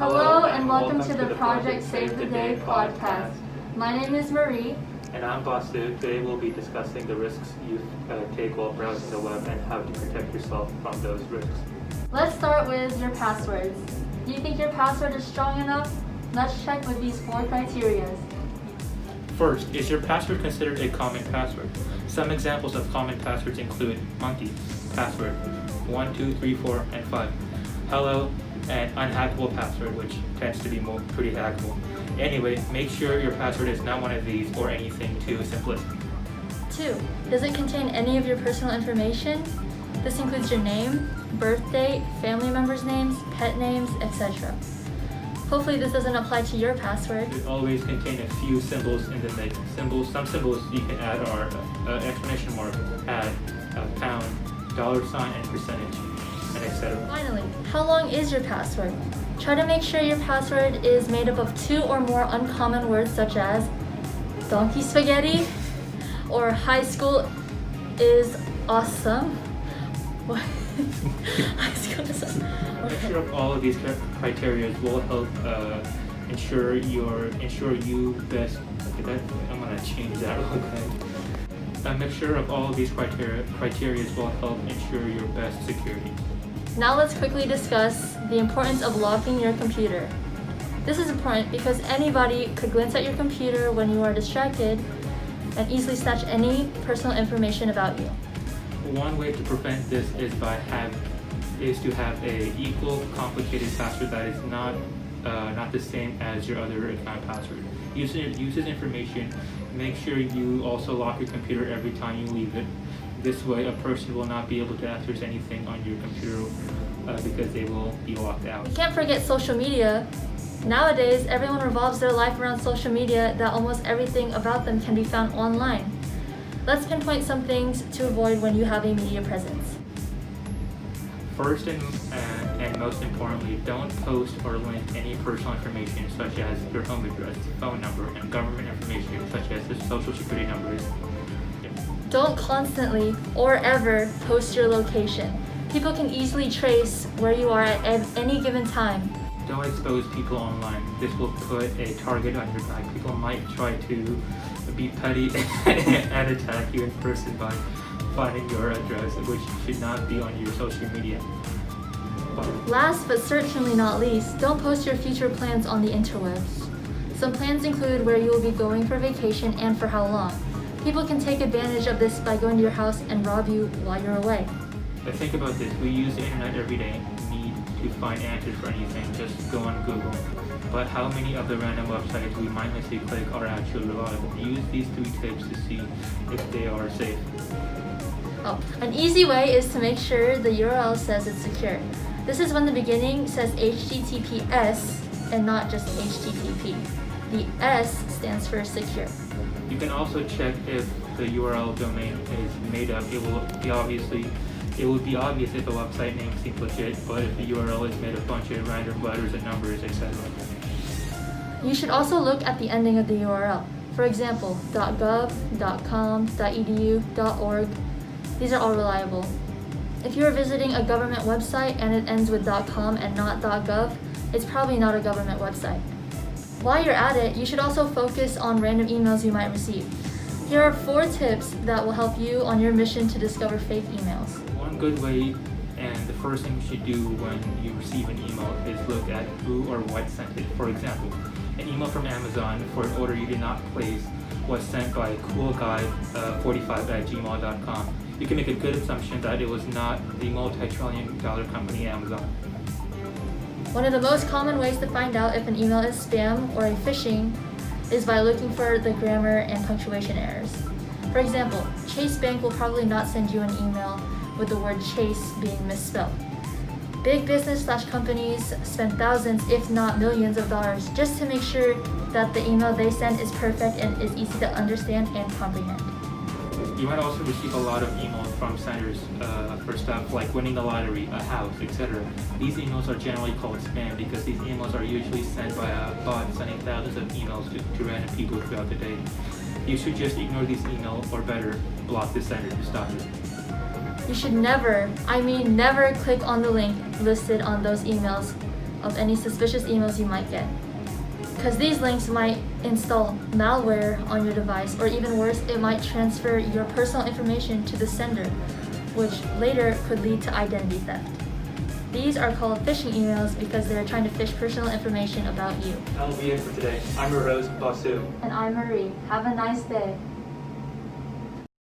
Hello and welcome to the Project Save the Day podcast. My name is Marie. And I'm Vasu. Today we'll be discussing the risks you take while browsing the web and how to protect yourself from those risks. Let's start with your passwords. Do you think your password is strong enough? Let's check with these 4 criteria. First, is your password considered a common password? Some examples of common passwords include monkey, password, 1, 2, 3, 4, and 5, hello, and unhackable password, which tends to be pretty hackable. Anyway, make sure your password is not one of these or anything too simplistic. 2. Does it contain any of your personal information? This includes your name, birth date, family members' names, pet names, etc. Hopefully this doesn't apply to your password. It always contain a few symbols in the mix. Some symbols you can add are exclamation mark, add, pound, $, and percentage, and etc. Finally, how long is your password? Try to make sure your password is made up of 2 or more uncommon words such as donkey spaghetti or high school is awesome. What? High school is awesome. Make sure of all of these criteria will help ensure you best. Okay, I'm gonna change that real quick. A mixture of all of these criteria will help ensure your best security. Now let's quickly discuss the importance of locking your computer. This is important because anybody could glance at your computer when you are distracted and easily snatch any personal information about you. One way to prevent this is to have a equal complicated password that is not the same as your other account password. Uses information. Make sure you also lock your computer every time you leave it. This way, a person will not be able to access anything on your computer because they will be locked out. You can't forget social media. Nowadays, everyone revolves their life around social media that almost everything about them can be found online. Let's pinpoint some things to avoid when you have a media presence. First and most importantly, don't post or link any personal information such as your home address, phone number, and government information such as the social security numbers. Don't constantly or ever post your location. People can easily trace where you are at any given time. Don't expose people online. This will put a target on your back. People might try to be petty and attack you in person by finding your address, which should not be on your social media. Last but certainly not least, don't post your future plans on the interwebs. Some plans include where you will be going for vacation and for how long. People can take advantage of this by going to your house and rob you while you're away. But think about this, we use the internet every day. Need to find answers for anything, just go on Google. But how many of the random websites we mindlessly click are actually reliable? Use these 3 tips to see if they are safe. An easy way is to make sure the URL says it's secure. This is when the beginning says HTTPS and not just HTTP. The S stands for secure. You can also check if the URL domain is made up. It would be obvious if the website name seems legit, but if the URL is made of a bunch of random letters and numbers, etc. You should also look at the ending of the URL. For example, .gov, .com, .edu, .org. These are all reliable. If you are visiting a government website and it ends with .com and not .gov, it's probably not a government website. While you're at it, you should also focus on random emails you might receive. Here are 4 tips that will help you on your mission to discover fake emails. One good way, and the first thing you should do when you receive an email, is look at who or what sent it. For example, an email from Amazon for an order you did not place was sent by coolguy45@gmail.com. You can make a good assumption that it was not the multi-trillion-dollar company Amazon. One of the most common ways to find out if an email is spam or a phishing is by looking for the grammar and punctuation errors. For example, Chase Bank will probably not send you an email with the word Chase being misspelled. Big business/companies spend thousands, if not millions of dollars just to make sure that the email they send is perfect and is easy to understand and comprehend. You might also receive a lot of emails from senders for stuff like winning the lottery, a house, etc. These emails are generally called spam because these emails are usually sent by a bot sending thousands of emails to random people throughout the day. You should just ignore these emails, or better, block the sender to stop it. You should never click on the link listed on those emails of any suspicious emails you might get. Because these links might install malware on your device, or even worse, it might transfer your personal information to the sender, which later could lead to identity theft. These are called phishing emails because they are trying to fish personal information about you. That'll be it for today. I'm your host, Basu. And I'm Marie. Have a nice day.